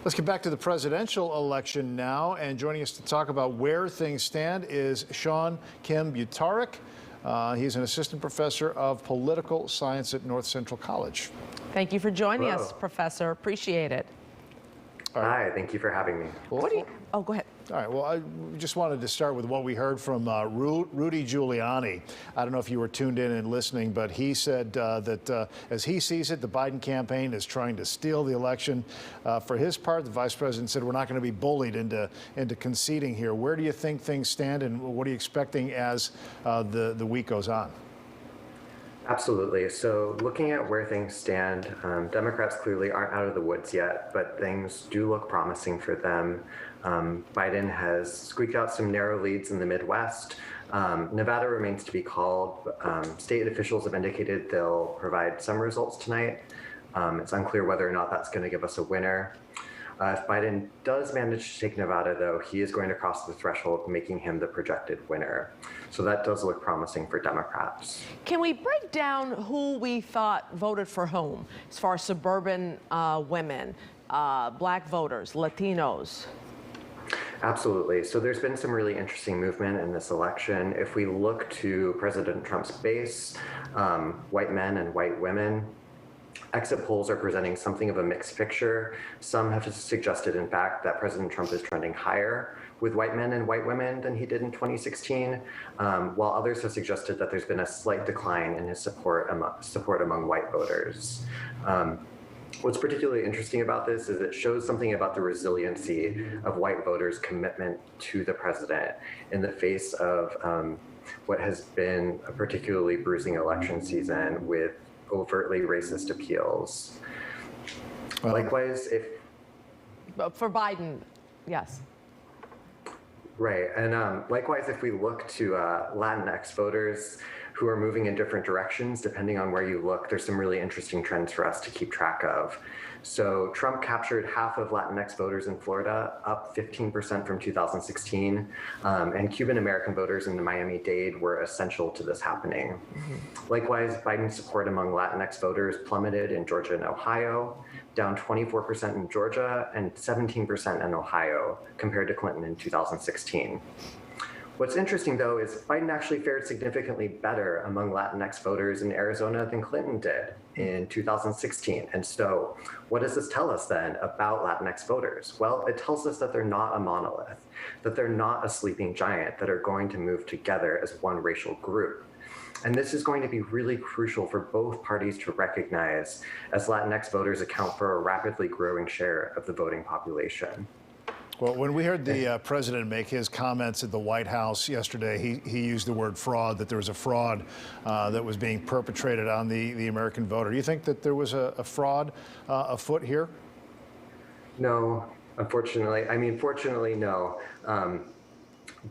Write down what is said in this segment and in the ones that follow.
Let's get back to the presidential election now, and joining us to talk about where things stand is Sean Kim Butarik. He's an assistant professor of political science at North Central College. Thank you for joining us, Professor. Appreciate it. Hi, thank you for having me. Oh, go ahead. All right, well, I just wanted to start with what we heard from Rudy Giuliani. I don't know if you were tuned in and listening, but he said that as he sees it, the Biden campaign is trying to steal the election. For his part, the vice president said we're not going to be bullied into conceding here. Where do you think things stand, and what are you expecting as the week goes on? Absolutely. So looking at where things stand, Democrats clearly aren't out of the woods yet, but things do look promising for them. Biden has squeaked out some narrow leads in the Midwest. Nevada remains to be called. State officials have indicated they'll provide some results tonight. It's unclear whether or not that's going to give us a winner. If Biden does manage to take Nevada, though, he is going to cross the threshold, making him the projected winner. So that does look promising for Democrats. Can we break down who we thought voted for whom, as far as suburban women, black voters, Latinos? Absolutely. So there's been some really interesting movement in this election. If we look to President Trump's base, white men and white women, exit polls are presenting something of a mixed picture. Some have suggested, in fact, that President Trump is trending higher with white men and white women than he did in 2016, while others have suggested that there's been a slight decline in his support among white voters. What's particularly interesting about this is it shows something about the resiliency of white voters' commitment to the president in the face of what has been a particularly bruising election season with overtly racist appeals. Likewise, for Biden, yes. Right, and likewise, if we look to Latinx voters who are moving in different directions, depending on where you look, there's some really interesting trends for us to keep track of. So Trump captured half of Latinx voters in Florida, up 15% from 2016, and Cuban American voters in the Miami-Dade were essential to this happening. Likewise, Biden's support among Latinx voters plummeted in Georgia and Ohio, down 24% in Georgia and 17% in Ohio, compared to Clinton in 2016. What's interesting, though, is Biden actually fared significantly better among Latinx voters in Arizona than Clinton did in 2016. And so what does this tell us then about Latinx voters? Well, it tells us that they're not a monolith, that they're not a sleeping giant that are going to move together as one racial group. And this is going to be really crucial for both parties to recognize as Latinx voters account for a rapidly growing share of the voting population. Well, when we heard the president make his comments at the White House yesterday, he used the word fraud, that there was a fraud that was being perpetrated on the American voter. Do you think that there was a fraud afoot here? No, unfortunately. I mean, fortunately, no.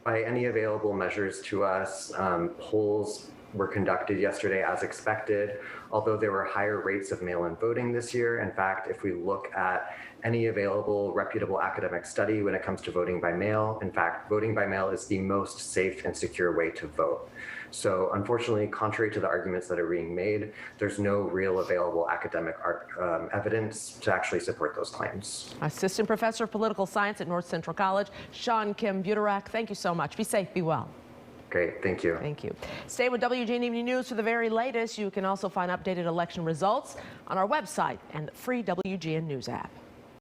By any available measures to us, polls were conducted yesterday as expected, although there were higher rates of mail-in voting this year. In fact, if we look at any available reputable academic study when it comes to voting by mail, in fact, voting by mail is the most safe and secure way to vote. So unfortunately, contrary to the arguments that are being made, there's no real available academic evidence to actually support those claims. Assistant Professor of Political Science at North Central College, Sean Kim Butarik, thank you so much. Be safe, be well. Great, thank you. Thank you. Stay with WGN Evening News for the very latest. You can also find updated election results on our website and the free WGN News app.